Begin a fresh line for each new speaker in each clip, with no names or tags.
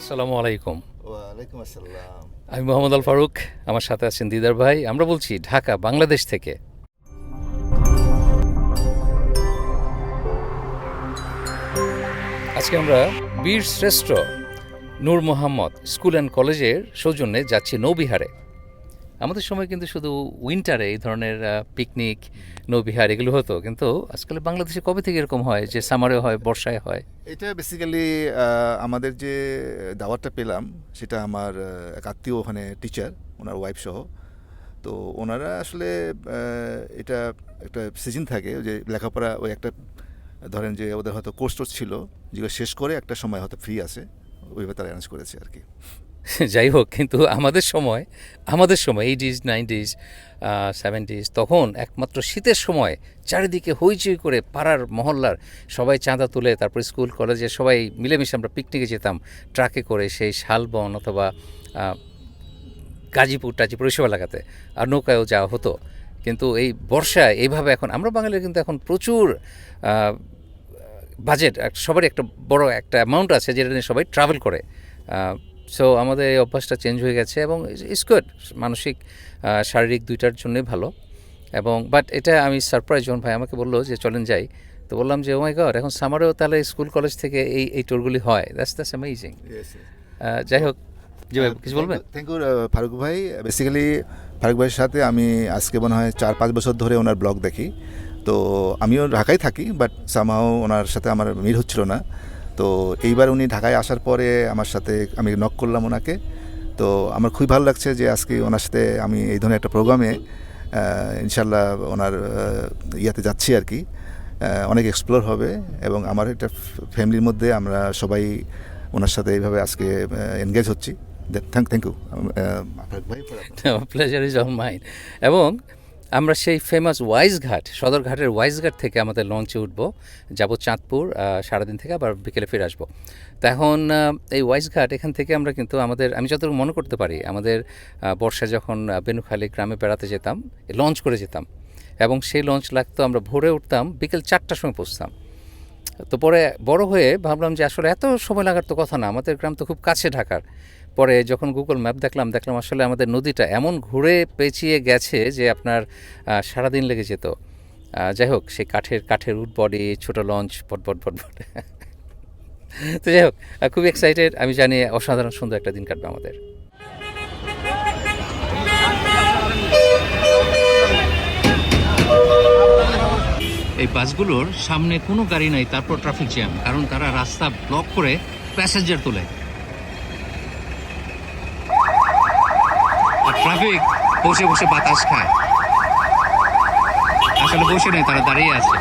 আসসালামু আলাইকুম।
ওয়ালাইকুম আসসালাম।
আমি মোহাম্মদ আল ফারুক। আমার সাথে আছেন দিদার ভাই। আমরা বলছি ঢাকা, বাংলাদেশ থেকে। আজকে আমরা বীর শ্রেষ্ঠ নূর মোহাম্মদ স্কুল অ্যান্ড কলেজের সৌজন্যে যাচ্ছি নৌবিহারে। আমাদের সময় কিন্তু শুধু উইন্টারে এই ধরনের পিকনিক, নৌবিহার এগুলো হতো, কিন্তু আজকাল বাংলাদেশে কবে থেকে এরকম হয় যে সামারে হয়, বর্ষায় হয়?
এটা বেসিক্যালি আমাদের যে দাওয়াতটা পেলাম সেটা আমার এক আত্মীয় ওখানে টিচার, ওনার ওয়াইফ সহ। তো ওনারা আসলে এটা একটা সিজন থাকে যে লেখাপড়া, ওই একটা ধরেন যে ওদের হয়তো কোর্স টোর্স ছিল যেগুলো শেষ করে একটা সময় হয়তো ফ্রি আছে, ওইভাবে তারা অ্যারেঞ্জ করেছে আর কি।
যাই হোক, কিন্তু আমাদের সময় 80s 90s 70s, তখন একমাত্র শীতের সময় চারিদিকে হইচই করে পাড়ার মহল্লার সবাই চাঁদা তুলে তারপর স্কুল কলেজে সবাই মিলেমিশে আমরা পিকনিকে যেতাম ট্রাকে করে, সেই শালবন অথবা গাজীপুর টাজীপুর ওইসব এলাকাতে, আর নৌকায়ও যাওয়া হতো। কিন্তু এই বর্ষায় এইভাবে এখন আমরা বাঙালির কিন্তু এখন প্রচুর বাজেট, সবারই একটা বড় একটা অ্যামাউন্ট আছে যেটা নিয়ে সবাই ট্রাভেল করে। সো আমাদের এই অভ্যাসটা চেঞ্জ হয়ে গেছে এবং ইটস গুড, মানসিক শারীরিক দুইটার জন্যই ভালো। এবং বাট এটা আমি সারপ্রাইজ, যখন ভাই আমাকে বললো যে চলেন যাই, তো বললাম যে ও মাই গড, এখন সামারেও তাহলে স্কুল কলেজ থেকে এই ট্যুরগুলি হয়। That's amazing. যাই হোক, জি ভাই কিছু বলবেন?
থ্যাংক ইউ ফারুক ভাই। বেসিক্যালি ফারুক ভাইয়ের সাথে আমি আজকে মনে হয় 4-5 বছর ধরে ওনার ব্লগ দেখি। তো আমিও ঢাকায় থাকি, বাট সামহাও ওনার সাথে আমার মিল হচ্ছিল না। তো এইবার উনি ঢাকায় আসার পরে আমার সাথে আমি নক করলাম ওনাকে। তো আমার খুবই ভালো লাগছে যে আজকে ওনার সাথে আমি এই ধরনের একটা প্রোগ্রামে ইনশাল্লাহ ওনার ইয়াতে যাচ্ছি আর কি। অনেক এক্সপ্লোর হবে এবং আমার একটা ফ্যামিলির মধ্যে আমরা সবাই ওনার সাথে এইভাবে আজকে এনগেজ হচ্ছি। থ্যাংক ইউ ভাই।
Pleasure is all mine. এবং আমরা সেই ফেমাস ওয়াইজঘাট, সদরঘাটের ওয়াইজঘাট থেকে আমাদের লঞ্চে উঠবো, যাব চাঁদপুর, সারাদিন থেকে আবার বিকেলে ফিরে আসবো। তো এখন এই ওয়াইজঘাট, এখান থেকে আমরা কিন্তু আমি যতটুকু মনে করতে পারি, আমাদের বর্ষায় যখন বেনুখালী গ্রামে বেড়াতে যেতাম, লঞ্চ করে যেতাম, এবং সেই লঞ্চ লাগতো, আমরা ভোরে উঠতাম, বিকেল 4টার সময় পৌঁছতাম। তো পরে বড় হয়ে ভাবলাম যে আসলে এত সময় লাগার তো কথা না, আমাদের গ্রাম তো খুব কাছে ঢাকার। পরে যখন গুগল ম্যাপ দেখলাম আসলে আমাদের নদীটা এমন ঘুরে পেঁচিয়ে গেছে যে আপনার সারাদিন লেগে যেত। যাই হোক, সেই কাঠের উড বডি, ছোটো লঞ্চ, পটপট তো যাই হোক, খুব এক্সাইটেড। আমি জানি অসাধারণ সুন্দর একটা দিন কাটবে আমাদের। এই বাসগুলোর সামনে কোনো গাড়ি নাই, তারপর ট্রাফিক জ্যাম, কারণ তারা রাস্তা ব্লক করে প্যাসেঞ্জার তোলে। আর ট্রাফিক বসে বসে বাতাস খায়, আসলে বসে নেই, তারা দাঁড়িয়ে আছে।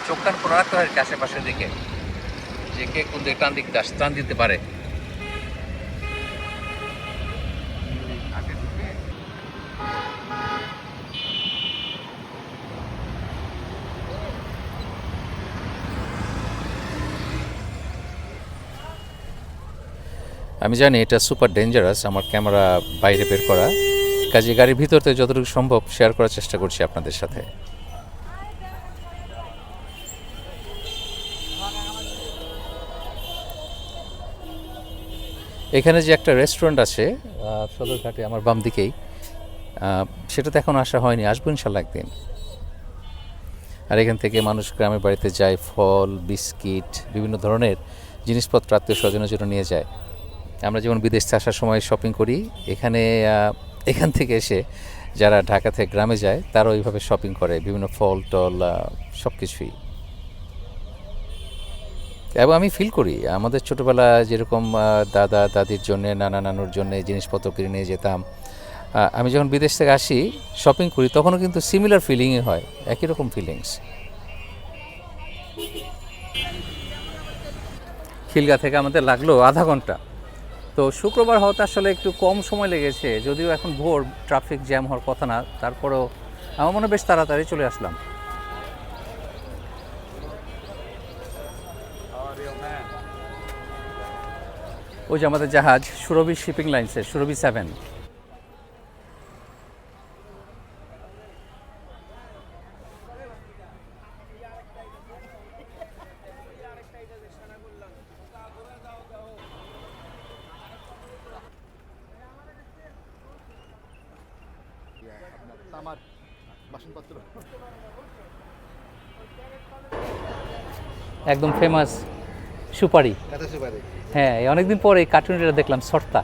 চোখটার খোলা রাখতে হয় আশেপাশের দিকে, যে কে কোন দিকে টান দিতে পারে। আমি জানি এটা সুপার ডেঞ্জারাস, আমার ক্যামেরা বাইরে বের করা, কাজে গাড়ির ভিতর থেকে যতটুকু সম্ভব শেয়ার করার চেষ্টা করছি আপনাদের সাথে। এখানে যে একটা রেস্টুরেন্ট আছে সদরঘাটে আমার বাম দিকেই, সেটাতে এখন আসা হয়নি, আসবো ইনশাল্লাহ একদিন। আর এখান থেকে মানুষ গ্রামের বাড়িতে যায়, ফল, বিস্কিট, বিভিন্ন ধরনের জিনিসপত্র আত্মীয় স্বজনের জন্য নিয়ে যায়। আমরা যেমন বিদেশ থেকে আসার সময় শপিং করি, এখান থেকে এসে যারা ঢাকা থেকে গ্রামে যায় তারা ওইভাবে শপিং করে, বিভিন্ন ফল টল সব কিছুই। এবং আমি ফিল করি আমাদের ছোটোবেলা যেরকম দাদা দাদির জন্যে, নানা নানুর জন্যে জিনিসপত্র কিনে নিয়ে যেতাম, আমি যখন বিদেশ থেকে আসি শপিং করি তখনও কিন্তু সিমিলার ফিলিংই হয়, একই রকম ফিলিংস। খিলগা থেকে আমাদের লাগলো আধা ঘন্টা। তো শুক্রবার হওয়াতে আসলে একটু কম সময় লেগেছে, যদিও এখন ভোর, ট্রাফিক জ্যাম হওয়ার কথা না, তারপরেও আমার মনে হয় বেশ তাড়াতাড়ি চলে আসলাম। ওই যে আমাদের জাহাজ সুরভি শিপিং লাইন্সের সুরভি 7।
আমার বাসনপত্র
একদম ফেমাস সুপারি।
কাঁথা সুপারি।
হ্যাঁ, এই অনেকদিন পরে এই কার্টুনটা দেখলাম সর্তা।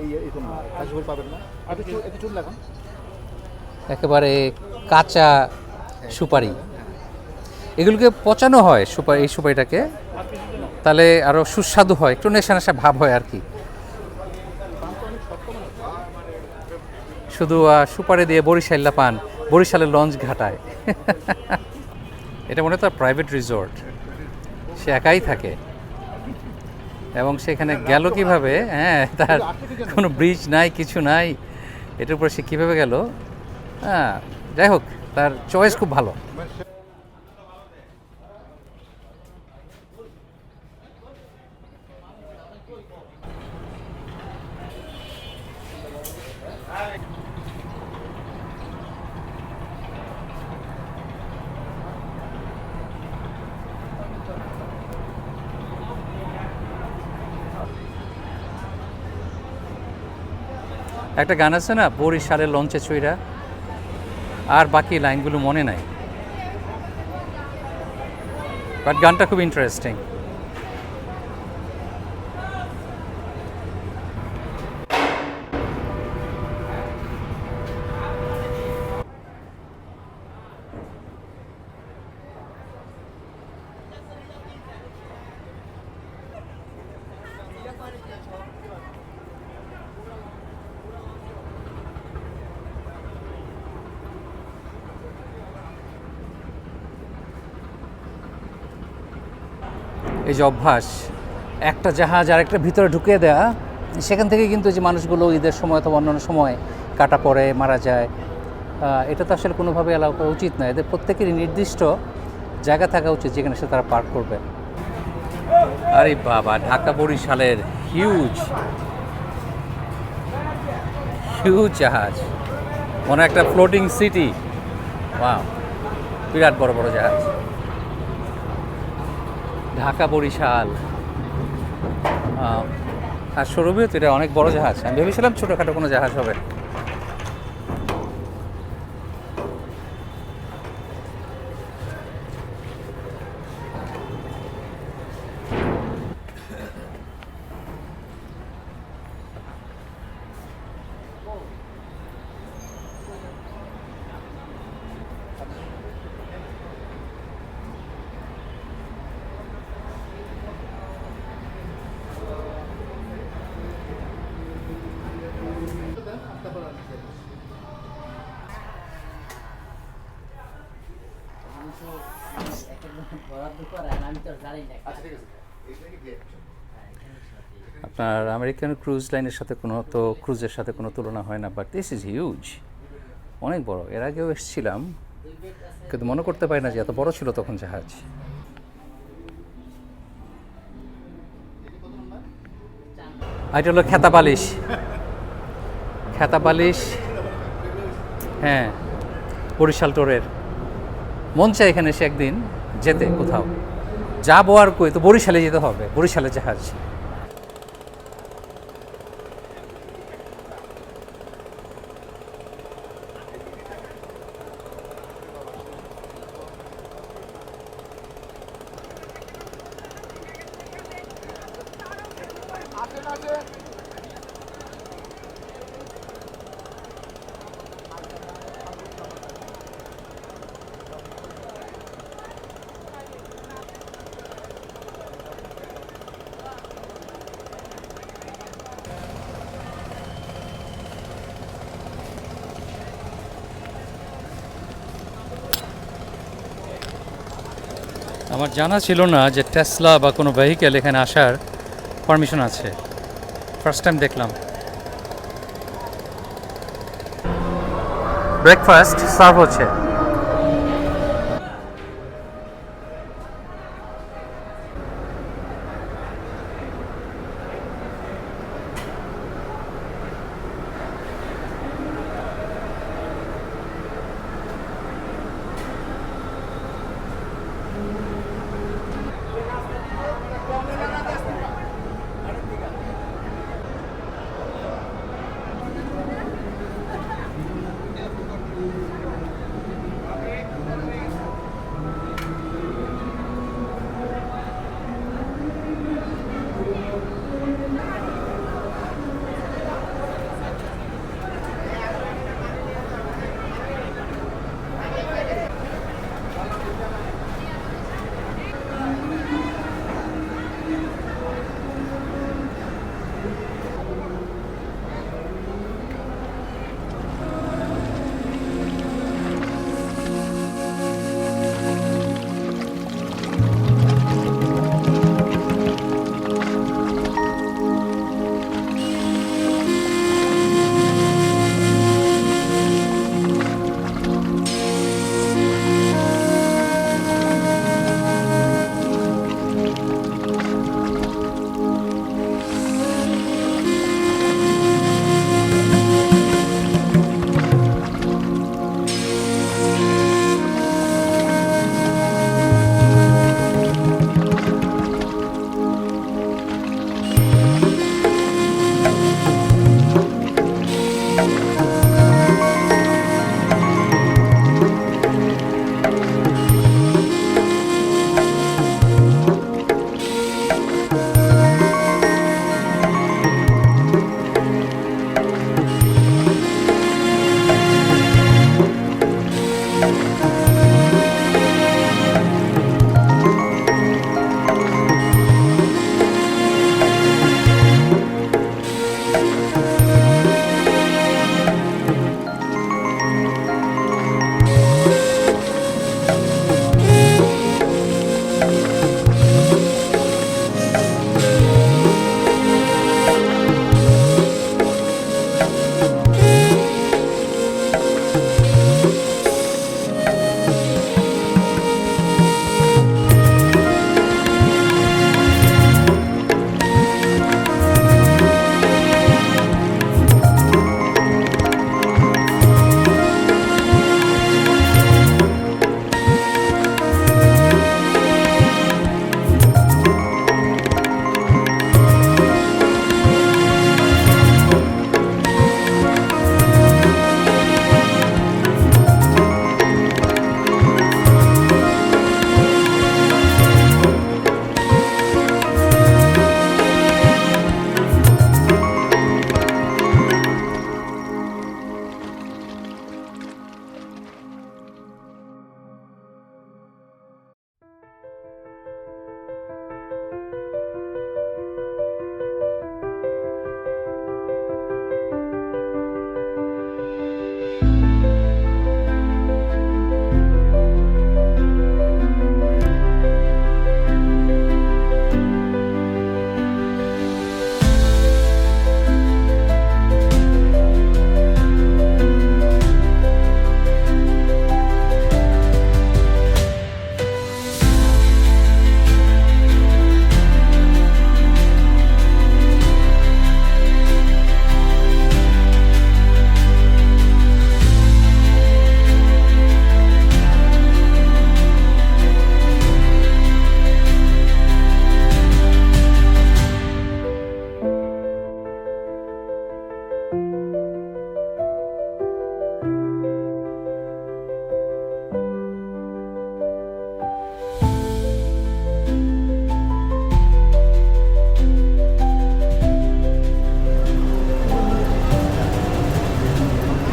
এই কোন কাঁচা সুপারি পাবেন না, একটু চুন লাগান।
একেবারে কাঁচা সুপারি। এগুলোকে পচানো হয় সুপারি, এই সুপারিটাকে, তাহলে আরও সুস্বাদু হয়, একটু নেশা নেশা ভাব হয় আর কি। শুধু সুপারি দিয়ে বরিশাল্লা পান, বরিশালের লঞ্চ ঘাটায়। এটা মনে হয় তার প্রাইভেট রিসোর্ট, সে একাই থাকে এবং সেখানে গেল কিভাবে, হ্যাঁ, তার কোনো ব্রিজ নাই, কিছু নাই, এটার উপরে সে কীভাবে গেল। হ্যাঁ, যাই হোক, তার চয়েস খুব ভালো। একটা গান আছে না, বরিশালের লঞ্চে চইরা, আর বাকি লাইনগুলো মনে নাই, বাট গানটা খুব ইন্টারেস্টিং। এই যে অভ্যাস একটা জাহাজ আর একটা ভিতরে ঢুকিয়ে দেওয়া, সেখান থেকে কিন্তু যে মানুষগুলো ঈদের সময় অথবা অন্যান্য সময় কাটা পড়ে মারা যায়, এটা তো আসলে কোনোভাবে অ্যালাউ করা উচিত নয়। এদের প্রত্যেকেরই নির্দিষ্ট জায়গা থাকা উচিত যেখানে সে তারা পার্ক করবে। আরে বাবা, ঢাকা বরিশালের হিউজ হিউজ জাহাজ, মনে একটা ফ্লোটিং সিটি। ওয়াও, বিরাট বড় বড় জাহাজ। ঢাকা বরিশাল আর সৌরভীও তো এটা অনেক বড় জাহাজ। আমি ভেবেছিলাম ছোটোখাটো কোনো জাহাজ হবে। আপনার আমেরিকান ক্রুজ লাইনের সাথে ক্রুজের সাথে কোনো তুলনা হয় না, বাট দিস ইজ হিউজ, অনেক বড়। এর আগেও এসেছিলাম, কিন্তু মনে করতে পারি না যে এত বড় ছিল তখন জাহাজ। এটা হলো খেতাবালিশ। হ্যাঁ, বরিশাল টোরের। মন চায় এখানে এসে একদিন যেতে, কোথাও যাবো আর কই, তো বরিশালে যেতে হবে, বরিশালের জাহাজ। আমার জানা ছিল না যে টেসলা বা কোনো ভেহিকেল এখানে আসার পারমিশন আছে, ফার্স্ট টাইম দেখলাম। ব্রেকফাস্ট সার্ভ হচ্ছে।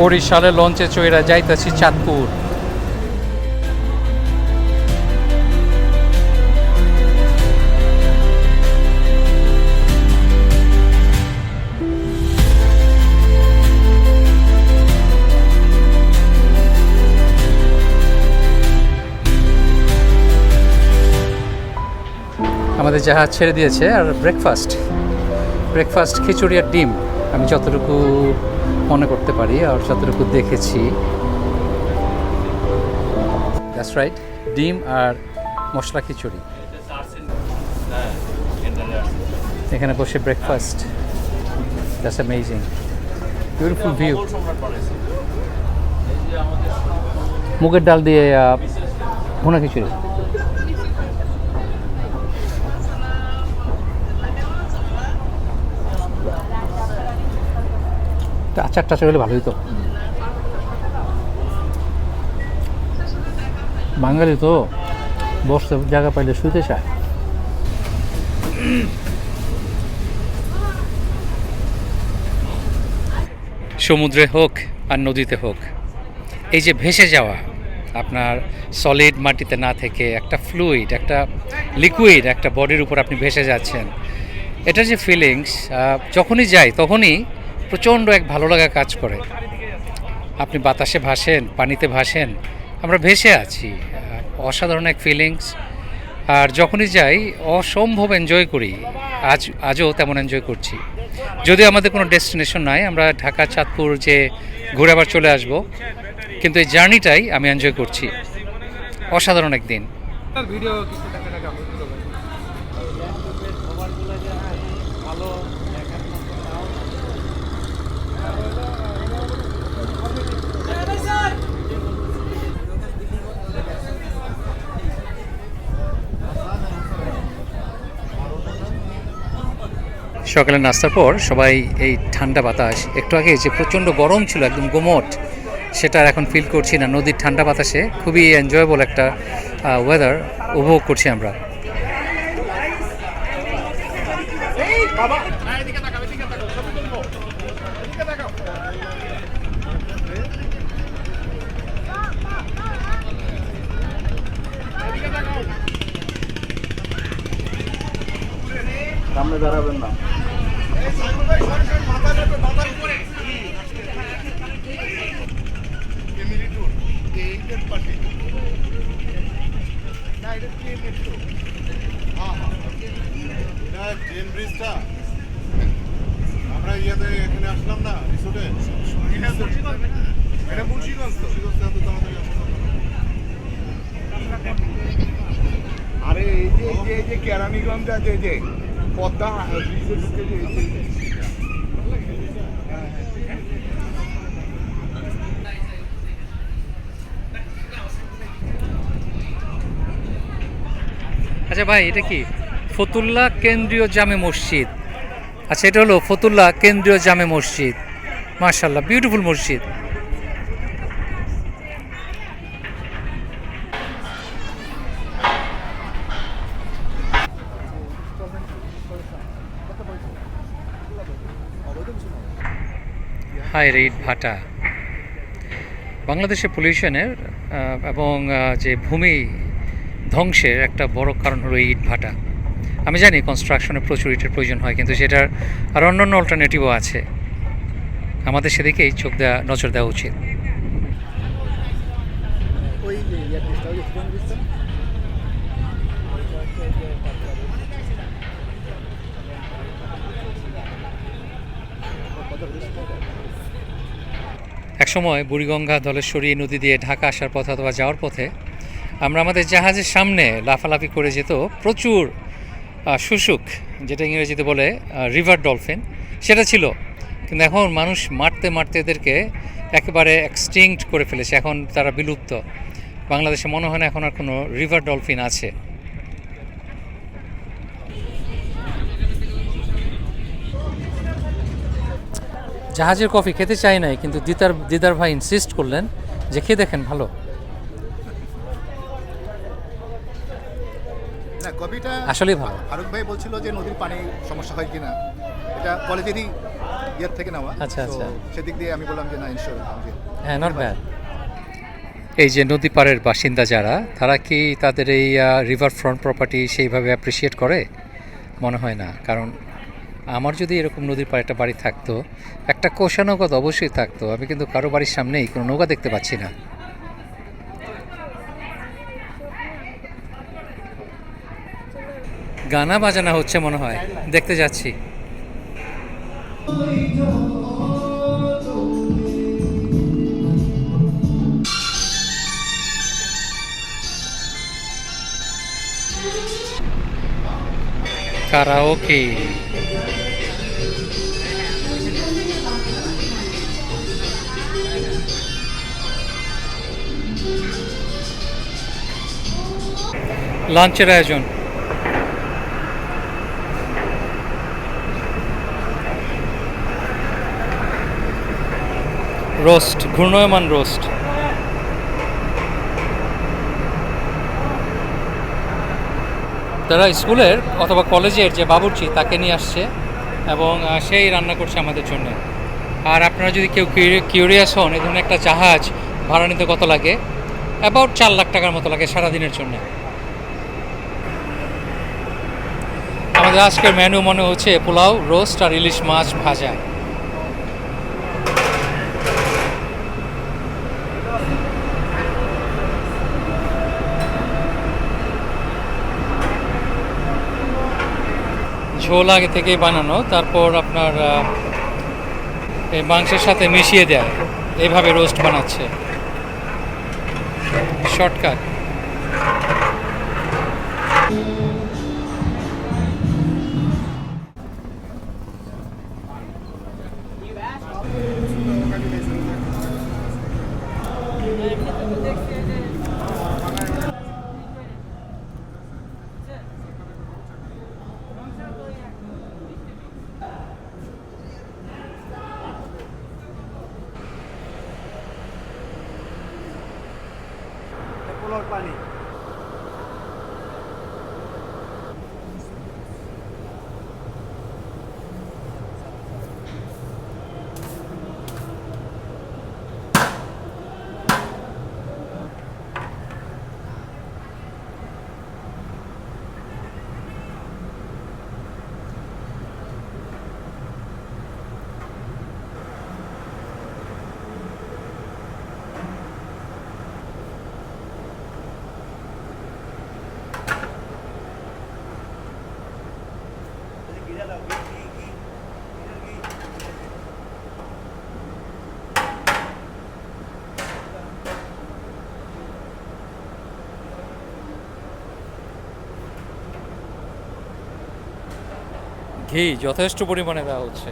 বরিশালে লঞ্চে চইরা যাইতাছি চাঁদপুর। আমাদের জাহাজ ছেড়ে দিয়েছে। আর ব্রেকফাস্ট খিচুড়ি আর ডিম, আমি যতটুকু মনে করতে পারি আর যতটুকু দেখেছি দ্যাটস রাইট, ডিম আর মশলা খিচুড়ি। এখানে বসে breakfast, that's amazing, beautiful view. মুগের ডাল দিয়ে ভুনা খিচুড়ি। আচার টাচার হলে ভালোই তো। বাঙালি তো বসতে জায়গা পাইলে শুতে চায়। সমুদ্রে হোক আর নদীতে হোক, এই যে ভেসে যাওয়া, আপনার সলিড মাটিতে না থেকে একটা ফ্লুইড, একটা লিকুইড একটা বডির উপর আপনি ভেসে যাচ্ছেন, এটার যে ফিলিংস, যখনই যাই তখনই প্রচণ্ড এক ভালো লাগা কাজ করে। আপনি বাতাসে ভাসেন, পানিতে ভাসেন, আমরা ভেসে আছি, অসাধারণ এক ফিলিংস। আর যখনই যাই অসম্ভব এনজয় করি, আজও তেমন এনজয় করছি। যদিও আমাদের কোনো ডেস্টিনেশন নাই, আমরা ঢাকা চাঁদপুর যে ঘুরে আবার চলে আসব, কিন্তু এই জার্নিটাই আমি এনজয় করছি। অসাধারণ একদিন। সকালে নাস্তার পর সবাই এই ঠান্ডা বাতাস, একটু আগে যে প্রচণ্ড গরম ছিল একদম গুমোট, সেটা আর এখন ফিল করছি না। নদীর ঠান্ডা বাতাসে খুবই এনজয়েবল একটা ওয়েদার উপভোগ করছি আমরা।
সামনে দাঁড়াবেন না।
আমরা ইয়াতে এখানে আসলাম না রিসোর্টে, এটা মুন্সিগঞ্জ তো। আরে এই যে কেরানীগঞ্জ আছে, যে পদ্মা ব্রিজে ঢুকে যে
আচ্ছা ভাই, এটা কি ফতুল্লা কেন্দ্রীয় জামে মসজিদ? আচ্ছা, এটা হলো ফতুল্লা কেন্দ্রীয় জামে মসজিদ। মাশাআল্লাহ, বিউটিফুল মসজিদ। হাই রে ইট ভাটা। বাংলাদেশে পলিউশনের এবং যে ভূমি ধ্বংসের একটা বড় কারণ হলো ইট ভাটা। আমি জানি কনস্ট্রাকশনে প্রচুর ইটের প্রয়োজন হয়, কিন্তু সেটার আর অন্যান্য অল্টারনেটিভও আছে। আমাদের সেদিকেই নজর দেওয়া উচিত। একসময় বুড়িগঙ্গা, ধলেশ্বরী নদী দিয়ে ঢাকা আসার পথে অথবা যাওয়ার পথে আমরা আমাদের জাহাজের সামনে লাফালাফি করে যেত প্রচুর শুশুক, যেটা ইংরেজিতে বলে রিভার ডলফিন, সেটা ছিল। কিন্তু এখন মানুষ মারতে মারতে এদেরকে একেবারে এক্সটিংক্ট করে ফেলেছে, এখন তারা বিলুপ্ত। বাংলাদেশে মনে হয় না এখন আর কোনো রিভার ডলফিন আছে। জাহাজের কফি খেতে চাই নাই, কিন্তু দিদার ভাই ইনসিস্ট করলেন যে খেয়ে দেখেন, ভালো।
না, কফিটা
আসলেই ভালো।
ফারুক ভাই বলছিল যে নদীর পানি সমস্যা হয় কিনা, এটা কলেজেরই ইয়ের থেকে নেওয়া।
আচ্ছা, আচ্ছা।
সেদিক দিয়ে আমি বললাম যে না, ইনশোর।
হ্যাঁ, নট ব্যাড। এই যে নদী পাড়ের বাসিন্দা যারা, তারা কি তাদের এই রিভার ফ্রন্ট প্রপার্টি সেইভাবে অ্যাপ্রিসিয়েট করে? মনে হয় না। কারণ আমার যদি এরকম নদীর পাড়ে একটা বাড়ি থাকতো, একটা কোষা নৌকা তো অবশ্যই থাকতো। আমি কিন্তু কারো বাড়ির সামনেই কোনো নৌকা দেখতে পাচ্ছি না। গানা বাজানা হচ্ছে মনে হয়, দেখতে যাচ্ছি। কারাওকে। লাঞ্চের আয়োজন, রোস্ট, ঘূর্ণয়মান রোস্ট। তারা স্কুলের অথবা কলেজের যে বাবুর্চি তাকে নিয়ে আসছে এবং সেই রান্না করছে আমাদের জন্য। আর আপনারা যদি কেউ কিউরিয়াস হন, এই ধরনের একটা জাহাজ ভাড়া নিতে কত লাগে, অ্যাবাউট 4 লাখ টাকার মতো লাগে সারাদিনের জন্য। আমাদের আজকের মেনু মনে হচ্ছে পোলাও, রোস্ট আর ইলিশ মাছ ভাজা। ঝোল আগে থেকেই বানানো, তারপর আপনার এই মাংসের সাথে মিশিয়ে দেয়, এইভাবে রোস্ট বানাচ্ছে। শর্টকাট। ঘি যথেষ্ট পরিমাণে দেওয়া হচ্ছে।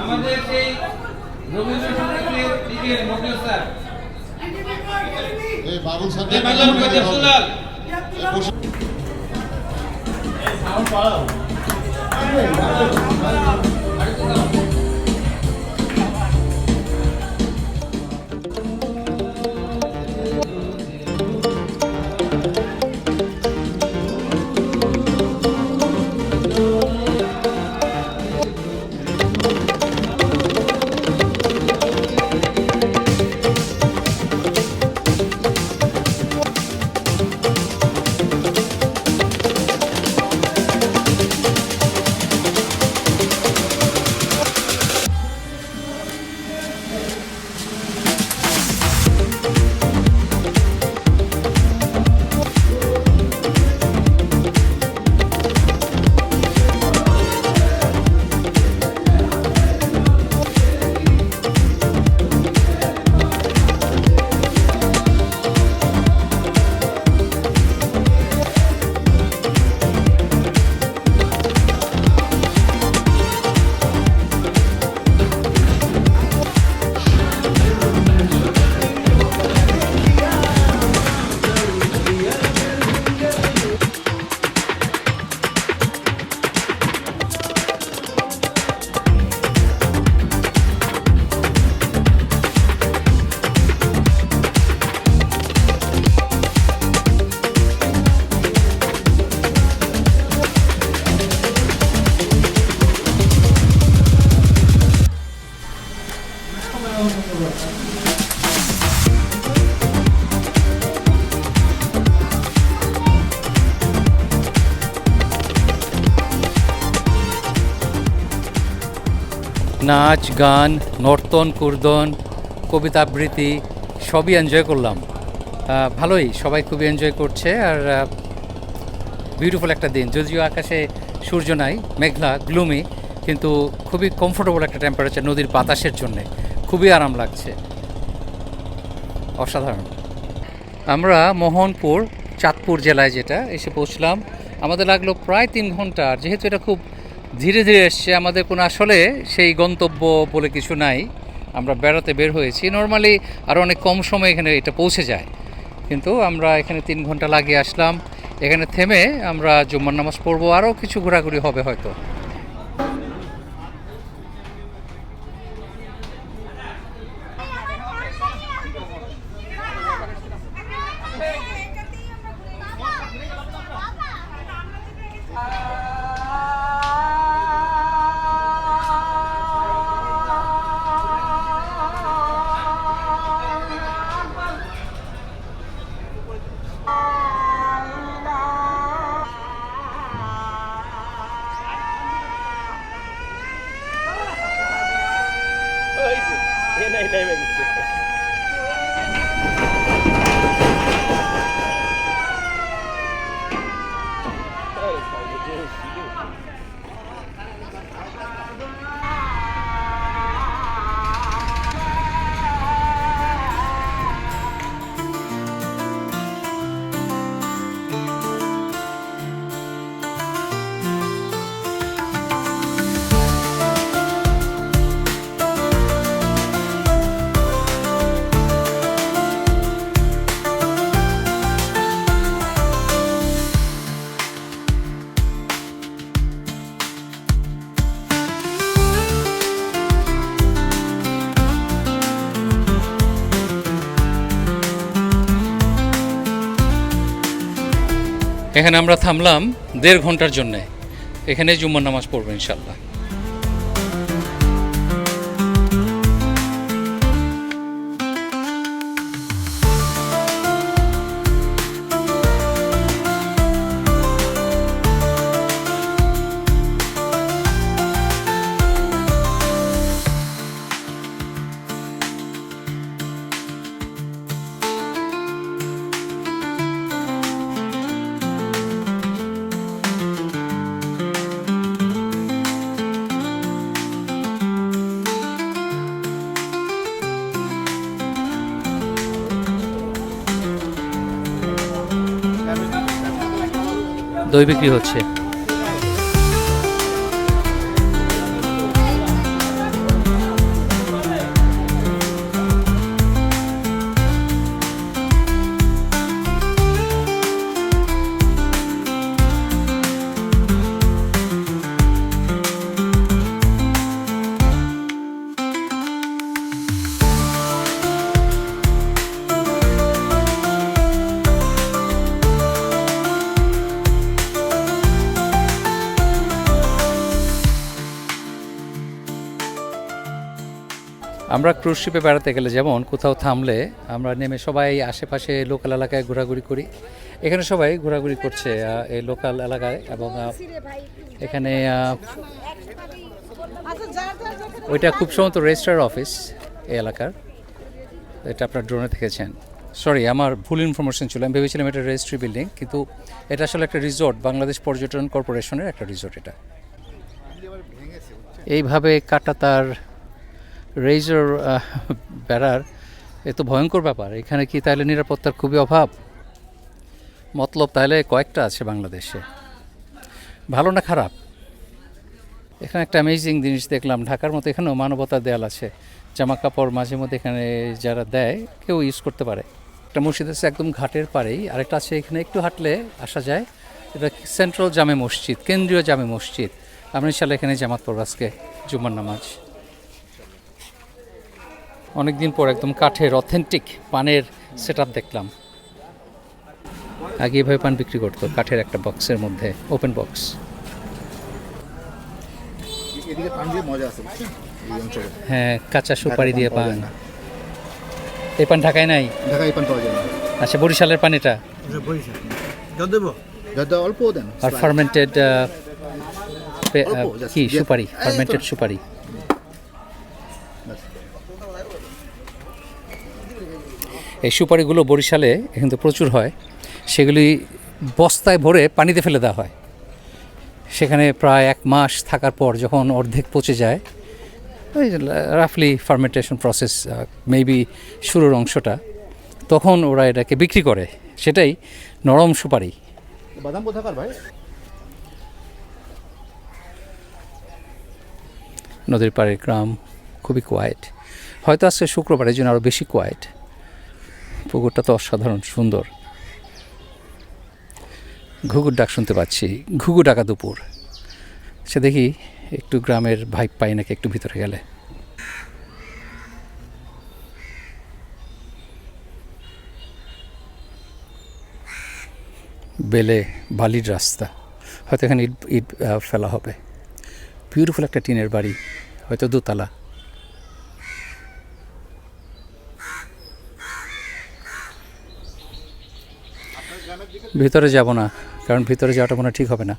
আমাদের সেই রবীন্দ্র সঙ্গীতের দিকের মডেল স্যার
এই বাবুল সাহেব
এই বাংলা মুখে দেবদুলাল
সাউন্ড পাও
নাচ গান, নর্তন কুর্দন, কবিতা আবৃত্তি সবই এনজয় করলাম। ভালোই, সবাই খুবই এনজয় করছে। আর বিউটিফুল একটা দিন, যদিও আকাশে সূর্য নাই, মেঘলা গ্লুমি, কিন্তু খুবই কমফোর্টেবল একটা টেম্পারেচার নদীর বাতাসের জন্যে, খুবই আরাম লাগছে, অসাধারণ। আমরা মোহনপুর চাঁদপুর জেলায় যেটা এসে পৌঁছলাম, আমাদের লাগলো প্রায় 3 ঘন্টা। আর যেহেতু এটা খুব ধীরে ধীরে এসছে, আমাদের কোনো আসলে সেই গন্তব্য বলে কিছু নাই, আমরা বেড়াতে বের হয়েছি। নর্মালি আরও অনেক কম সময় এখানে এটা পৌঁছে যায়, কিন্তু আমরা এখানে 3 ঘন্টা লাগিয়ে আসলাম। এখানে থেমে আমরা জুম্মার নামাজ পড়বো, আরও কিছু ঘোরাঘুরি হবে হয়তো। এখানে আমরা থামলাম 1.5 ঘন্টার জন্যে, এখানে জুম্মার নামাজ পড়বো ইনশাল্লাহ। দই বিক্রি হচ্ছে। আমরা ক্রুজ শিপে বেড়াতে গেলে যেমন কোথাও থামলে আমরা নেমে সবাই আশেপাশে লোকাল এলাকায় ঘোরাঘুরি করি, এখানে সবাই ঘোরাঘুরি করছে এই লোকাল এলাকায়। এবং এখানে ওইটা খুব সম্ভবত রেজিস্ট্রার অফিস এই এলাকার, এটা আপনার ড্রোনে দেখেছেন। সরি, আমার ভুল ইনফরমেশন ছিল, আমি ভেবেছিলাম এটা রেজিস্ট্রি বিল্ডিং, কিন্তু এটা আসলে একটা রিসোর্ট, বাংলাদেশ পর্যটন কর্পোরেশনের একটা রিসোর্ট এটা। এইভাবে কাটাতার রেজার বেড়ার এ তো ভয়ঙ্কর ব্যাপার। এখানে কি তাহলে নিরাপত্তার খুবই অভাব? মতলব তাহলে কয়েকটা আছে বাংলাদেশে, ভালো না খারাপ? এখানে একটা অ্যামেজিং জিনিস দেখলাম, ঢাকার মতো এখানেও মানবতার দেয়াল আছে, জামা কাপড় মাঝে মধ্যে এখানে যারা দেয় কেউ ইউজ করতে পারে। একটা মসজিদ আছে একদম ঘাটের পাড়েই, আরেকটা আছে এখানে একটু হাঁটলে আসা যায়, এটা সেন্ট্রাল জামে মসজিদ, কেন্দ্রীয় জামে মসজিদ। আমরা ইনশাল্লাহ এখানে জামাত পড়ব আজকে জুম্মার নামাজ। অনেকদিন পর একদম কাঠের অথেন্টিক পানের সেট আপ দেখলাম। আগে এভাবে পান বিক্রি করতো কাঠের একটা বক্সের মধ্যে, ওপেন বক্স। হ্যাঁ, কাঁচা সুপারি দিয়ে পান। এই পান ঢাকায় নাই?
ঢাকায় পান পাওয়া যায় না।
আচ্ছা, বরিশালের পান এটা?
অল্প দেন।
আর ফার্মেন্টেড কি সুপারি, ফার্মেন্টেড সুপারি। এই সুপারিগুলো বরিশালে কিন্তু প্রচুর হয়, সেগুলি বস্তায় ভরে পানিতে ফেলে দেওয়া হয়। সেখানে প্রায় 1 মাস থাকার পর যখন অর্ধেক পচে যায়, ওই রাফলি ফার্মেন্টেশন প্রসেস মেবি শুরুর অংশটা, তখন ওরা এটাকে বিক্রি করে। সেটাই নরম সুপারি।
বাদাম কোথাকার ভাই?
নদীর পাড়ের গ্রাম, খুবই কোয়াইট। হয়তো আজকে শুক্রবার, এই জন্য আরও বেশি কোয়াইট। পুকুরটা তো অসাধারণ সুন্দর। ঘুঘুর ডাক শুনতে পাচ্ছি, ঘুঘু ডাকা দুপুর। সে দেখি একটু গ্রামের ভাইব পাই নাকি একটু ভিতরে গেলে। বেলে বালির রাস্তা, হয়তো এখানে ইট ইট ফেলা হবে। বিউটিফুল একটা টিনের বাড়ি, হয়তো দোতলা। ভিতরে যাব না, কারণ ভিতরে যাওয়াটা মনে হয় ঠিক হবে না।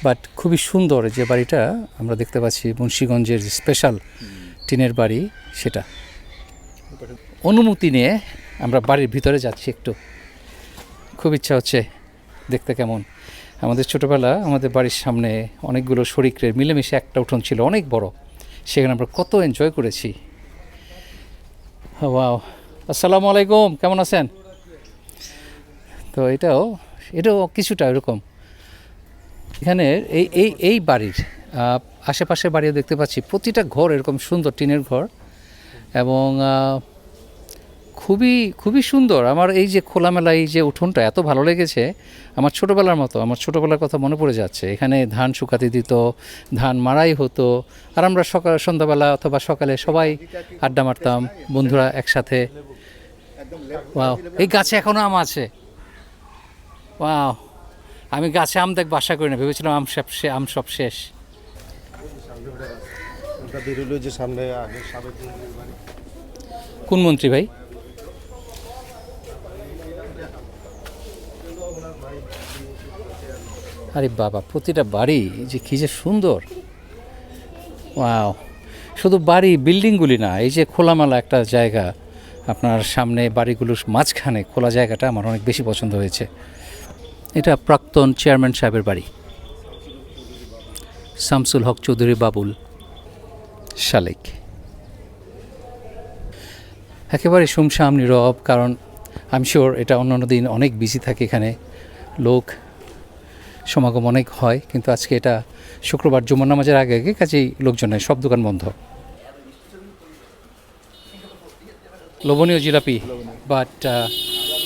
বাট খুবই সুন্দর যে বাড়িটা আমরা দেখতে পাচ্ছি, মুন্সিগঞ্জের যে স্পেশাল টিনের বাড়ি, সেটা। অনুমতি নিয়ে আমরা বাড়ির ভিতরে যাচ্ছি একটু। খুব ইচ্ছা হচ্ছে দেখতে কেমন। আমাদের ছোটোবেলা আমাদের বাড়ির সামনে অনেকগুলো শরিকরে মিলেমিশে একটা উঠোন ছিল, অনেক বড়। সেখানে আমরা কত এনজয় করেছি। ওয়াও, আসসালামু আলাইকুম, কেমন আছেন? তো এটাও কিছুটা এরকম। এখানে এই বাড়ির আশেপাশে বাড়িও দেখতে পাচ্ছি, প্রতিটা ঘর এরকম সুন্দর টিনের ঘর, এবং খুবই সুন্দর। আমার এই যে খোলামেলা এই যে উঠোনটা এত ভালো লেগেছে, আমার ছোটোবেলার মতো, আমার ছোটোবেলার কথা মনে পড়ে যাচ্ছে। এখানে ধান শুকাতে দিত, ধান মাড়াই হতো, আর আমরা সন্ধ্যাবেলা অথবা সকালে সবাই আড্ডা মারতাম বন্ধুরা একসাথে। ওয়াও, এই গাছে এখনও আম আছে। ওয়াও, আমি গাছে আম দেখবো আশা করি না, ভেবেছিলাম আম সব শেষ। কোন মন্ত্রী ভাই? আরে বাবা, প্রতিটা বাড়ি যে কী যে সুন্দর। ওয়াও, শুধু বাড়ি বিল্ডিংগুলি না, এই যে খোলামেলা একটা জায়গা আপনার সামনে, বাড়িগুলোর মাঝখানে খোলা জায়গাটা আমার অনেক বেশি পছন্দ হয়েছে। এটা প্রাক্তন চেয়ারম্যান সাহেবের বাড়ি, শামসুল হক চৌধুরী বাবুল শালিক। একেবারে শুমশাম নীরব, কারণ আমি শিওর এটা অন্যান্য দিন অনেক বিজি থাকে, এখানে লোক সমাগম অনেক হয়, কিন্তু আজকে এটা শুক্রবার জুমার নামাজের আগে কাজেই লোকজন নেই, সব দোকান বন্ধ। লোভনীয় jalebi, but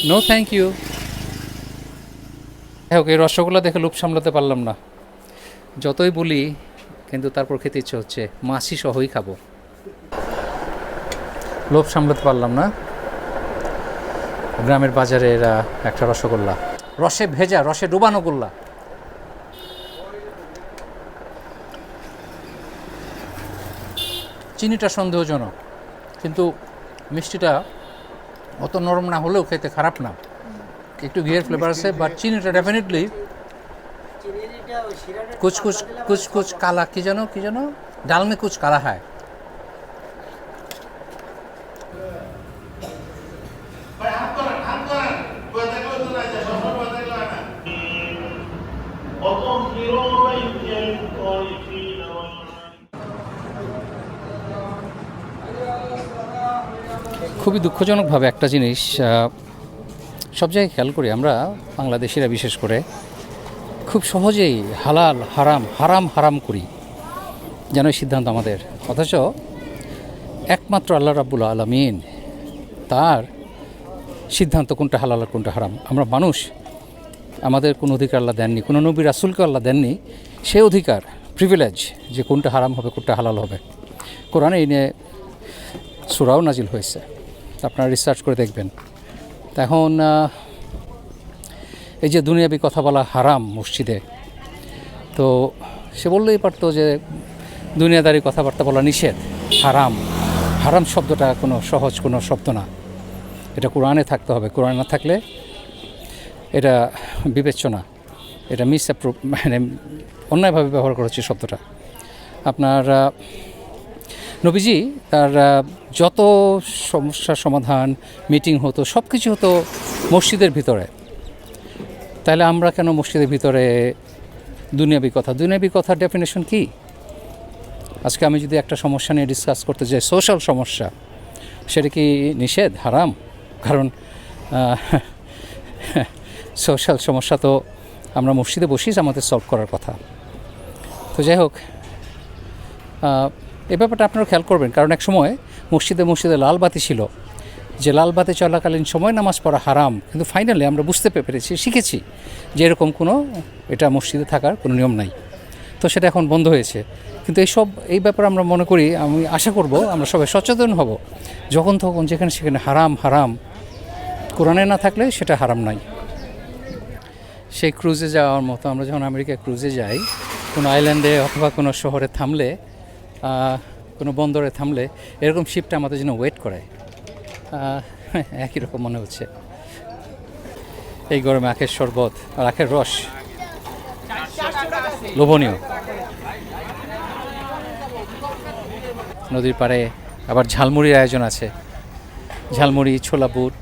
no thank you. Okay, rasgulla দেখে লোভ সামলাতে পারলাম না, যতই বলি কিন্তু তারপর খেতে ইচ্ছে হচ্ছে, মাছি সহই খাবো, লোভ সামলাতে পারলাম না। গ্রামের বাজারে এরা একটা রসগোল্লা, রসে ভেজা, রসে ডুবানো গোল্লা। চিনিটা সন্দেহজনক, কিন্তু মিষ্টিটা অত নরম না হলেও খেতে খারাপ না, একটু ঘিয়ের ফ্লেভার আছে, বাট চিনিটা ডেফিনেটলি কুচকুচ কুচকুচ কালা, কি যেন ডালমে কুচ কালা হয়। খুবই দুঃখজনকভাবে একটা জিনিস সব জায়গায় খেয়াল করি আমরা বাংলাদেশিরা, বিশেষ করে খুব সহজেই হালাল হারাম করি, যেন সিদ্ধান্ত আমাদের। অথচ একমাত্র আল্লাহ রাব্বুল আলামিন, তার সিদ্ধান্ত কোনটা হালাল আর কোনটা হারাম। আমরা মানুষ, আমাদের কোনো অধিকার আল্লাহ দেননি, কোনো নবী রাসূলকে আল্লাহ দেননি সে অধিকার, প্রিভিলেজ, যে কোনটা হারাম হবে কোনটা হালাল হবে। কোরআনে এই নিয়ে সূরাও নাজিল হয়েছে, আপনারা রিসার্চ করে দেখবেন। এখন এই যে দুনিয়াবি কথা বলা হারাম মসজিদে, তো সে বললেই পারতো যে দুনিয়াদারি কথাবার্তা বলা নিষেধ, হারাম শব্দটা কোনো সহজ কোনো শব্দ না, এটা কোরআনে থাকতে হবে। কোরআনে না থাকলে এটা বিবেচ্য না, এটা মানে অন্যায়ভাবে ব্যবহার করা হচ্ছে শব্দটা। আপনার নবীজি তার যত সমস্যার সমাধান মিটিং হতো সব কিছু হতো মসজিদের ভিতরে। তাহলে আমরা কেন মসজিদের ভিতরে দুনিয়াবি কথার ডেফিনেশন কি? আজকে আমি যদি একটা সমস্যা নিয়ে ডিসকাস করতে যাই, সোশ্যাল সমস্যা, সেটা কি নিষেধ, হারাম? কারণ সোশ্যাল সমস্যা তো আমরা মসজিদে বসেই আমাদের সলভ করার কথা। তো যাই হোক, এই ব্যাপারটা আপনারা খেয়াল করবেন, কারণ এক সময় মসজিদে লাল বাতি ছিল, যে লাল বাতি চলাকালীন সময় নামাজ পড়া হারাম, কিন্তু ফাইনালি আমরা বুঝতে পেরেছি, শিখেছি যে এরকম কোনো এটা মসজিদে থাকার কোনো নিয়ম নাই। তো সেটা এখন বন্ধ হয়েছে। কিন্তু এই ব্যাপারে আমরা মনে করি, আমি আশা করব আমরা সবাই সচেতন হব, যখন তখন যেখানে সেখানে হারাম কোরআনে না থাকলে সেটা হারাম নাই। সেই ক্রুজে যাওয়ার মতো, আমরা যখন আমেরিকায় ক্রুজে যাই, কোনো আইল্যান্ডে অথবা কোনো শহরে থামলে, কোনো বন্দরে থামলে, এরকম শিপটা আমাদের জন্য ওয়েট করে, একই রকম মনে হচ্ছে। এই গরমে আখের শরবত আর আখের রস লোভনীয়। নদীর পাড়ে আবার ঝালমুড়ির আয়োজন আছে, ঝালমুড়ি, ছোলা বুট।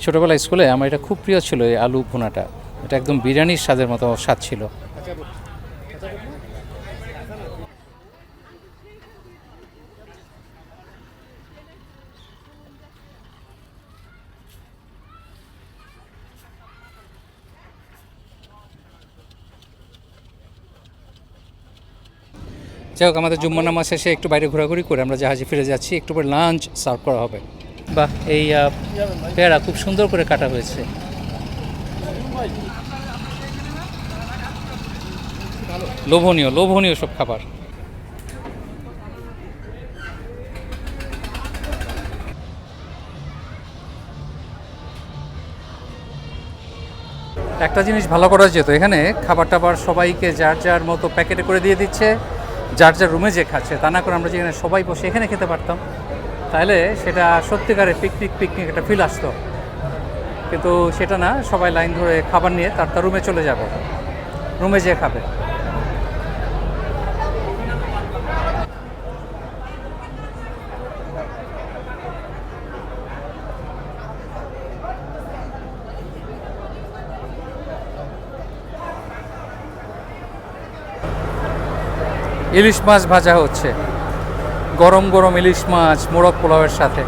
ছোটোবেলায় স্কুলে আমার এটা খুব প্রিয় ছিল, এই আলু ভুনাটা। এটা একদম বিরিয়ানির স্বাদের মতো স্বাদ ছিল। যাই হোক, আমাদের জুম্মা নামাজ শেষে একটু বাইরে ঘোরাঘুরি করে আমরা জাহাজে ফিরে যাচ্ছি। একটু পরে লাঞ্চ সার্ভ করা হবে। বাহ, এই পেয়ারা খুব সুন্দর করে কাটা হয়েছে। লোভনীয় সব খাবার। একটা জিনিস ভালো করা যেত, এখানে খাবার টাবার সবাইকে যার যার মতো প্যাকেটে করে দিয়ে দিচ্ছে, যার যার রুমে যে খাচ্ছে। তা না করে আমরা যেখানে সবাই বসে এখানে খেতে পারতাম, তাহলে সেটা সত্যিকারের পিকনিক একটা ফিল আসতো। কিন্তু সেটা না, সবাই লাইন ধরে খাবার নিয়ে তার রুমে চলে যাবে, রুমে যেয়ে খাবে। ইলিশ মাছ ভাজা হচ্ছে, গরম গরম ইলিশ মাছ মোরগ পোলাওয়ের সাথে।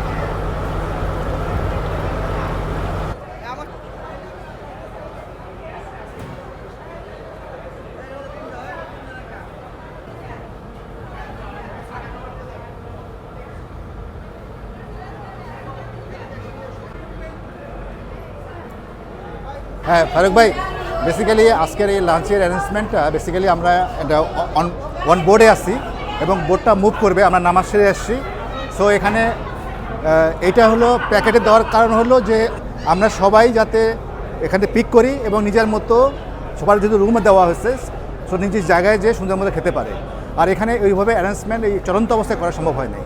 হ্যাঁ ফারুক ভাই, বেসিক্যালি আজকের এই লাঞ্চের অ্যারেঞ্জমেন্টটা বেসিক্যালি আমরা এটা অন বোর্ডে আসছি এবং বোর্ডটা মুভ করবে, আমরা নামাজ সেরে আসছি। সো এখানে এটা হলো প্যাকেটে দেওয়ার কারণ হলো যে আমরা সবাই যাতে এখানে পিক করি এবং নিজের মতো সবার যেহেতু রুমে দেওয়া হয়েছে, সো নিজের জায়গায় যেয়ে সুন্দর মতো খেতে পারে। আর এখানে ওইভাবে অ্যারেঞ্জমেন্ট এই চলন্ত অবস্থায় করা সম্ভব হয় নাই,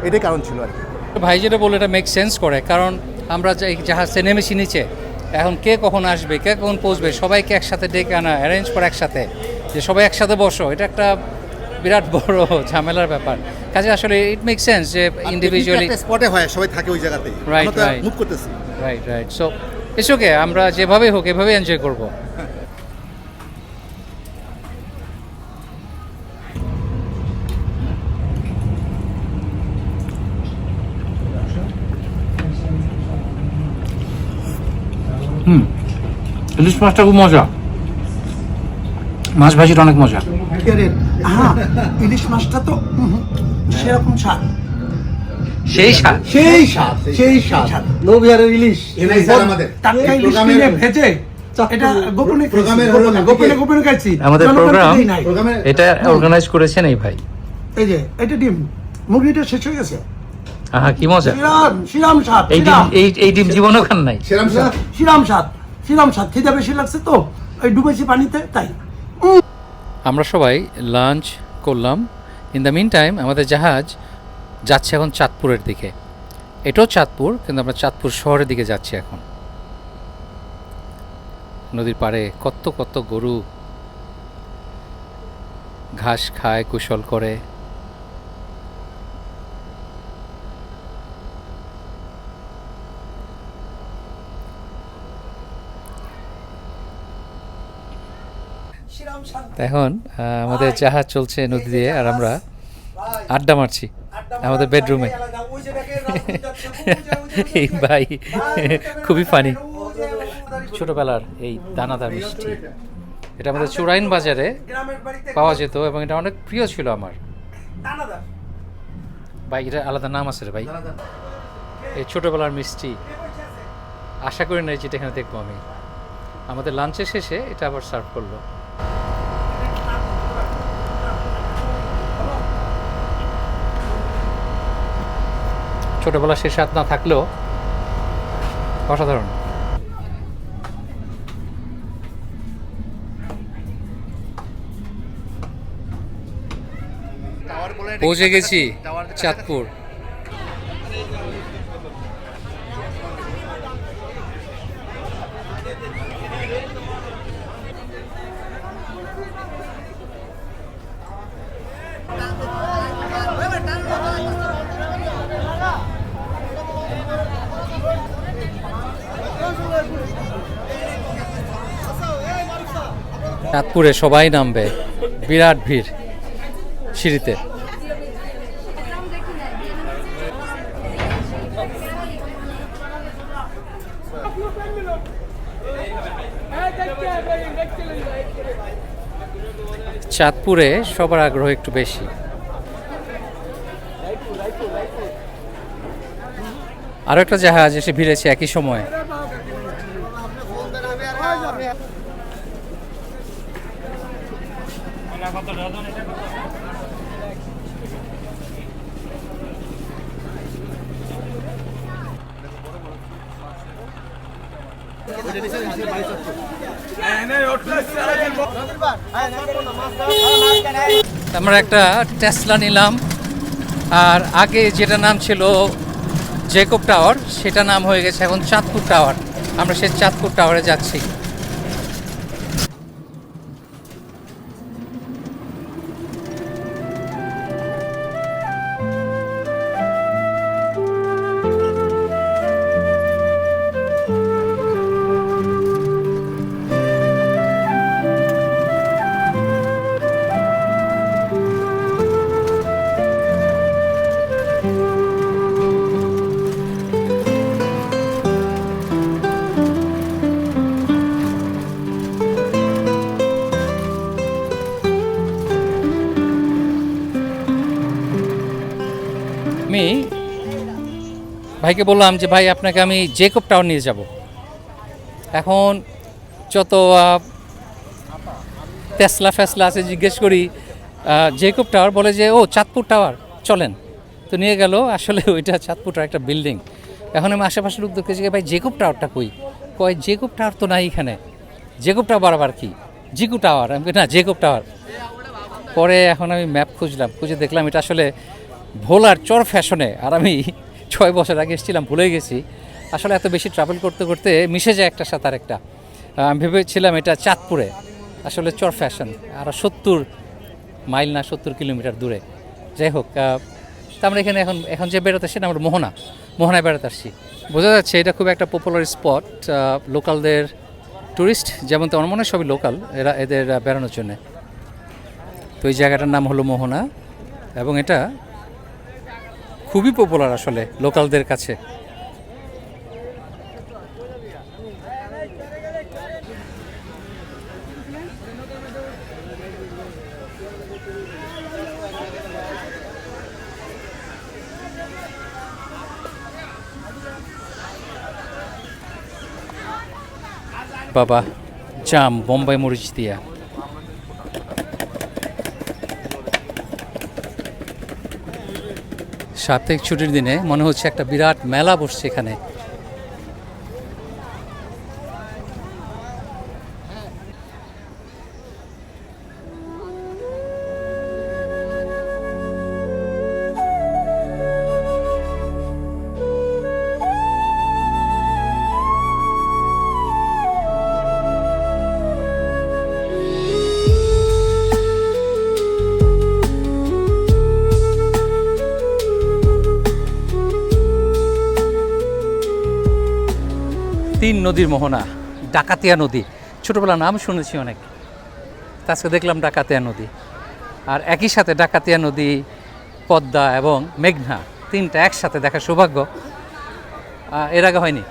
এটাই কারণ ছিল আর কি।
ভাই যেটা বলে এটা মেক সেন্স করে, কারণ আমরা জাহাজে নেমেছি নিচে, এখন কে কখন আসবে, কে কখন পৌঁছবে, সবাইকে একসাথে ডেকে আনা, অ্যারেঞ্জ করে একসাথে, যে সবাই একসাথে বসো, এটা একটা বিরাট বড় ঝামেলার ব্যাপার। কাজে আসলে ইট মেক সেন্স যে ইন্ডিভিজুয়ালি
স্পটে হয়, সবাই থাকে ওই জায়গাতেই,
রাইট
মুভ করতেছি।
রাইট সো ইটস ওকে, আমরা যেভাবে হোক এভাবে এনজয় করবো। ইলিশ মাছটা খুব মজা, মাছ ভাজিটা অনেক মজা।
হ্যাঁ, ইলিশ মাছটা তো সেরকম স্বাদ,
সেই স্বাদ।
সেই স্বাদ নবিহারের ইলিশ টাটকা ইলিশ কিনে ভেজে এটা গোপনে খাইছি।
আমাদের প্রোগ্রাম এটা অর্গানাইজ করেছেন এই ভাই।
এই যে এটা ডিম মুরগিটা শেষ হয়ে গেছে।
আহা কি মজা,
শ্রীরাম স্বাদ।
এই ডিম জীবনও খান নাই।
শ্রীরাম স্বাদ খিদে বেশি লাগছে তো এই ডুবেছি পানিতে, তাই।
আমরা সবাই লাঞ্চ করলাম। ইন দ্য মিন টাইম আমাদের জাহাজ যাচ্ছে এখন চাঁদপুরের দিকে। এটাও চাঁদপুর, কিন্তু আমরা চাঁদপুর শহরের দিকে যাচ্ছি এখন। নদীর পাড়ে কত কত গরু, ঘাস খায়, কুশল করে। তা এখন আমাদের জাহাজ চলছে নদী দিয়ে, আর আমরা আড্ডা মারছি আমাদের বেডরুমে। এই ভাই খুবই ফানি। ছোটবেলার এই দানাদার মিষ্টি, এটা আমাদের চুরাইন বাজারে পাওয়া যেত এবং এটা অনেক প্রিয় ছিল আমার। ভাই এটা আলাদা নাম আছে রে ভাই, এই ছোটবেলার মিষ্টি। আশা করি না যেটা এখানে দেখবো আমি। আমাদের লাঞ্চের শেষে এটা আবার সার্ভ করলো। ছোটবেলা সে স্বাদ না থাকলেও অসাধারণ। পৌঁছে গেছি চাঁদপুর। চাঁদপুরে সবাই নামবে, বিরাট ভিড় সিঁড়িতে। চাঁদপুরে সবার আগ্রহ একটু বেশি। আরো একটা জাহাজ এসে ভিড়েছে একই সময়। আমরা একটা টেসলা নিলাম, আর আগে যেটা নাম ছিল জেকব টাওয়ার, সেটা নাম হয়ে গেছে এখন চাঁদপুর টাওয়ার। আমরা সেই চাঁদপুর টাওয়ারে যাচ্ছি। আমি ভাইকে বললাম যে ভাই আপনাকে আমি জেকব টাওয়ার নিয়ে যাব। এখন যত টেসলা ফেসলা আছে জিজ্ঞেস করি জেকব টাওয়ার, বলে যে ও চাঁদপুর টাওয়ার চলেন। তো নিয়ে গেল, আসলে ওইটা চাঁদপুর টাওয়ার একটা বিল্ডিং। এখন আমি আশেপাশের লোকদেরকে জিজ্ঞেস ভাই জেকব টাওয়ারটা কয় জেকব টাওয়ার তো নাই এখানে। জেকব টাওয়ার বারবার কি জিকু টাওয়ার, আমি না জেকব টাওয়ার। পরে এখন আমি ম্যাপ খুঁজলাম, খুঁজে দেখলাম এটা আসলে ভোলার চর ফ্যাশনে। আর আমি 6 বছর আগে এসেছিলাম, ভুলে গেছি। আসলে এত বেশি ট্রাভেল করতে করতে মিশে যায় একটা সাথে আরেকটা। আমি ভেবেছিলাম এটা চাঁদপুরে, আসলে চর ফ্যাশন। আর 70 মাইল না 70 কিলোমিটার দূরে। যাই হোক, তা আমরা এখানে এখন যে বেড়াতে আসছি আমরা মোহনায় বেড়াতে আসছি। বোঝা যাচ্ছে এটা খুব একটা পপুলার স্পট লোকালদের, ট্যুরিস্ট যেমন তেমন মনে হয় সবই লোকাল এদের বেড়ানোর জন্যে। তো এই জায়গাটার নাম হলো মোহনা এবং এটা খুবই পপুলার আসলে লোকালদের কাছে। বাবা জাম বোম্বাই মরিচ দিয়া। সাপ্তাহিক ছুটির দিনে মনে হচ্ছে একটা বিরাট মেলা বসছে এখানে। তিন নদীর মোহনা, ডাকাতিয়া নদী। ছোটোবেলার নাম শুনেছি অনেক, তা আজকে দেখলাম ডাকাতিয়া নদী। আর একই সাথে ডাকাতিয়া নদী, পদ্মা এবং মেঘনা, তিনটা একসাথে দেখার সৌভাগ্য এর আগে হয়নি।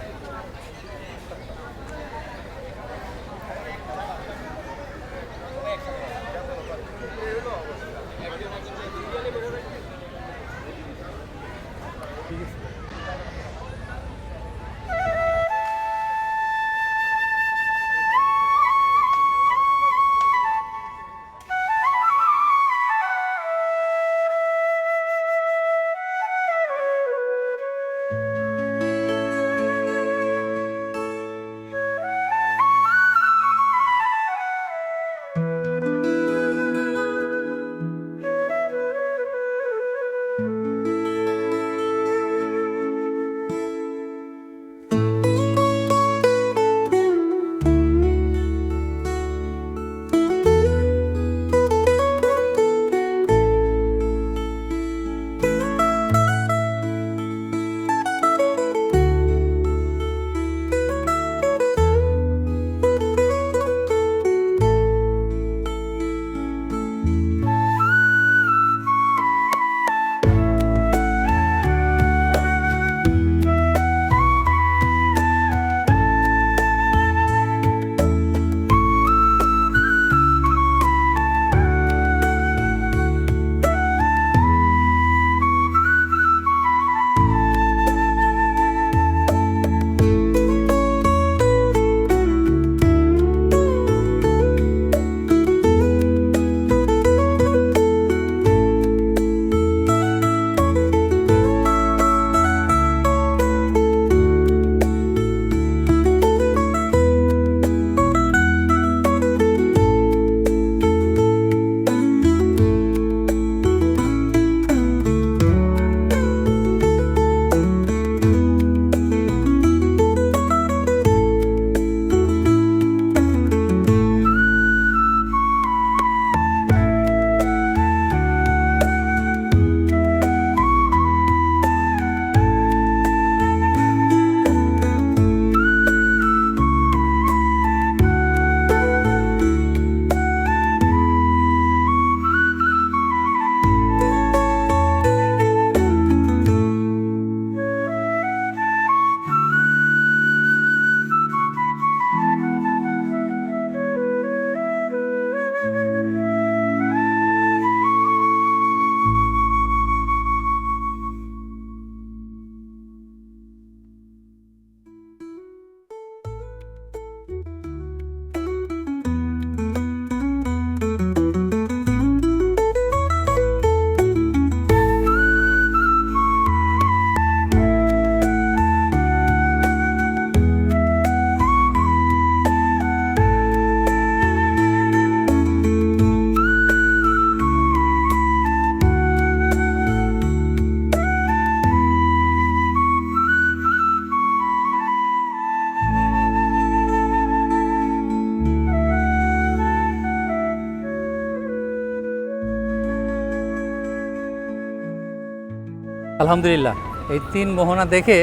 আলহামদুলিল্লাহ, এই তিন মোহনা দেখে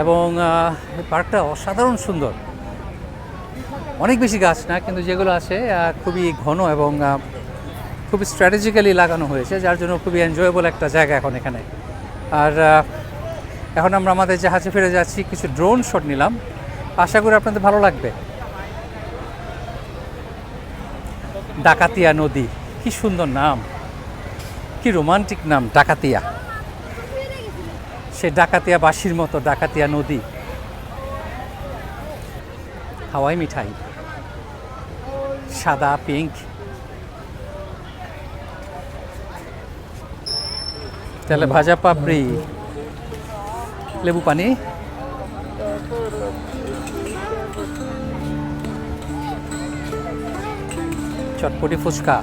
এবং এই পার্কটা অসাধারণ সুন্দর। অনেক বেশি গাছ না, কিন্তু যেগুলো আছে খুবই ঘন এবং খুবই স্ট্র্যাটেজিক্যালি লাগানো হয়েছে, যার জন্য খুবই এনজয়েবল একটা জায়গা এখন এখানে। আর এখন আমরা আমাদের জাহাজে ফিরে যাচ্ছি, কিছু ড্রোন শট নিলাম, আশা করি আপনাদের ভালো লাগবে। ডাকাতিয়া নদী, কি সুন্দর নাম, কি রোমান্টিক নাম, ডাকাতিয়া। সে ডাকাতিয়া বাঁশির মতো ডাকাতিয়া নদী। হাওয়াই মিঠাই, সাদা পিঙ্ক, তেলে ভাজা পাপড়ি, লেবু পানি, চটপটি ফুচকা।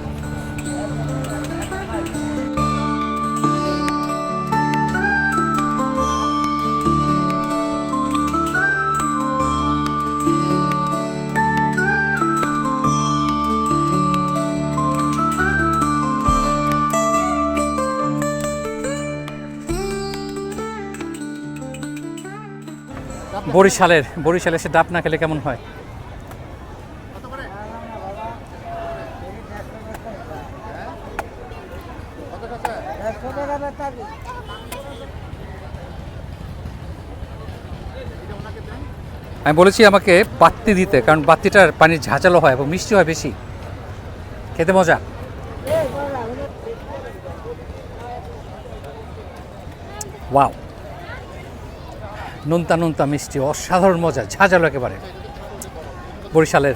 বরিশালে সে ডাব না খেলে কেমন হয়? আমি বলেছি আমাকে বাত্তি দিতে, কারণ বাত্তিটার পানির ঝাঁঝালো হয় এবং মিষ্টি হয় বেশি, খেতে মজা। ওয়াও, নুনতা নুনতা মিষ্টি, অসাধারণ মজা, ঝাঁঝালো একেবারে। বরিশালের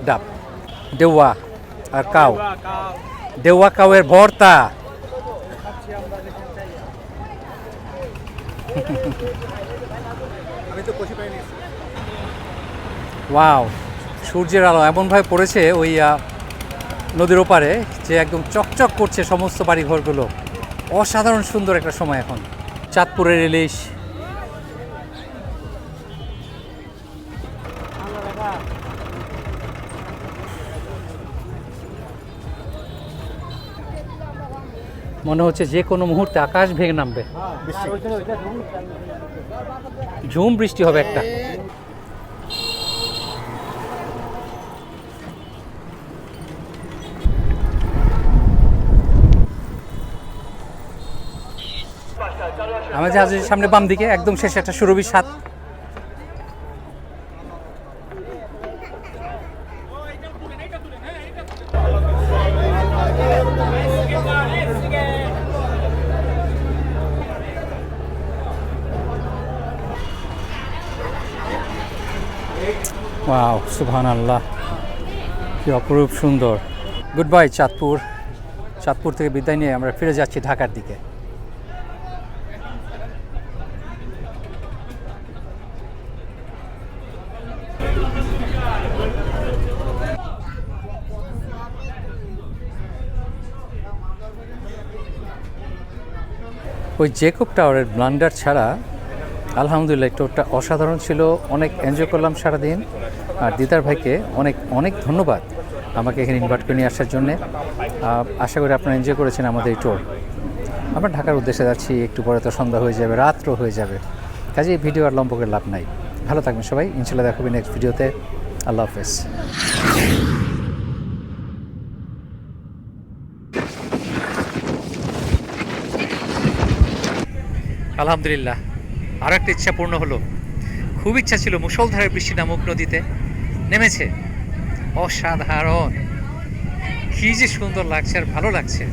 ডাব, দেওয়া আর কাউ, দেওয়া কাউয়ের ভর্তা। ওয়াও, সূর্যের আলো এমনভাবে পড়েছে ওই নদীর ওপারে যে একদম চকচক করছে সমস্ত বাড়িঘরগুলো। অসাধারণ সুন্দর একটা সময় এখন। চাঁদপুরের ইলিশ, মনে হচ্ছে যে কোনো মুহূর্তে আকাশ ভেঙে নামবে, ঝুম বৃষ্টি হবে একটা। আমার জাহাজের সামনে বাম দিকে একদম শেষে একটা সুরভির স্বাদ। ওয়াও, সুবহানাল্লাহ, কি অপরূপ সুন্দর। Good bye Chandpur. চাঁদপুর থেকে বিদায় নিয়ে আমরা ফিরে যাচ্ছি ঢাকার দিকে। ওই জেকব টাওয়ারের ব্লান্ডার ছাড়া আলহামদুলিল্লাহ টোরটা অসাধারণ ছিল, অনেক এনজয় করলাম সারাদিন। আর দিদার ভাইকে অনেক অনেক ধন্যবাদ আমাকে এখানে ইনভাইট করে নিয়ে আসার জন্যে। আশা করি আপনারা এনজয় করেছেন আমাদের এই টোর। আমরা ঢাকার উদ্দেশ্যে যাচ্ছি, একটু পরে তো সন্ধ্যা হয়ে যাবে, রাতও হয়ে যাবে, কাজে এই ভিডিও আর লম্ব করে লাভ নাই। ভালো থাকবেন সবাই, ইনশাল্লাহ দেখা হবে নেক্সট ভিডিওতে। আল্লাহ হাফেজ। আলহামদুলিল্লাহ, আরও একটা ইচ্ছা পূর্ণ হলো। খুব ইচ্ছা ছিল মুষলধারে বৃষ্টি নামক নদীতে, নেমেছে। অসাধারণ, কি যে সুন্দর লাগছে আর ভালো লাগছে।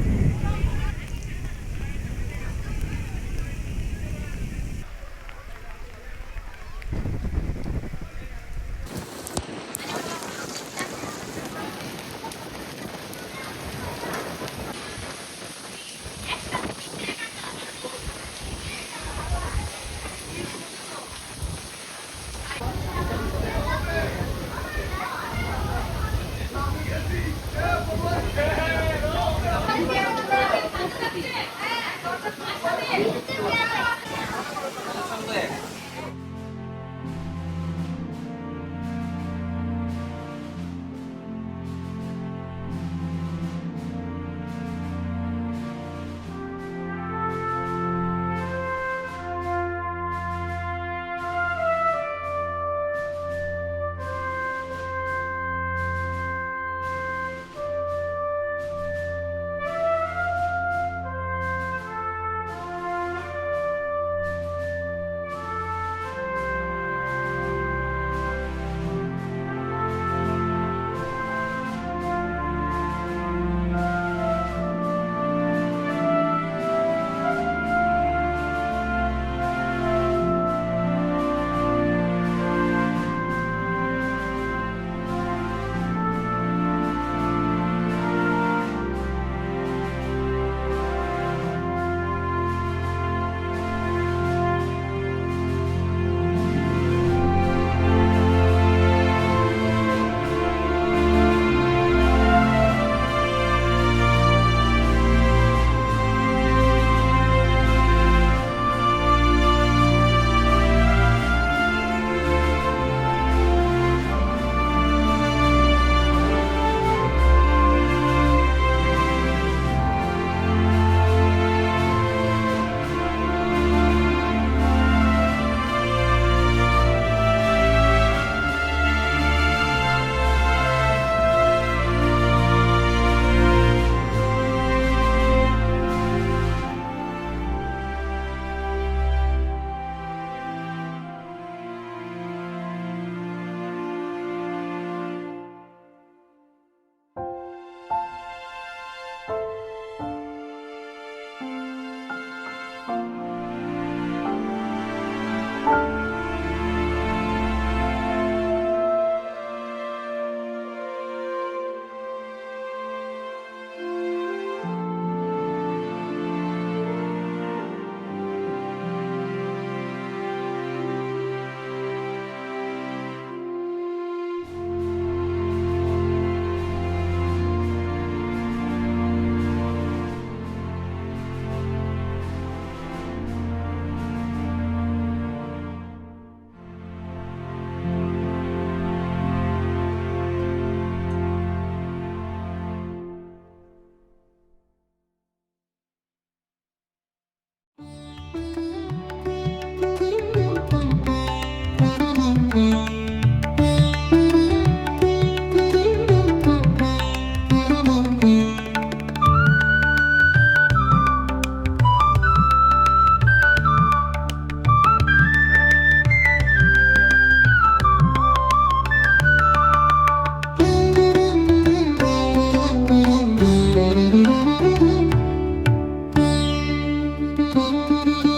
Thank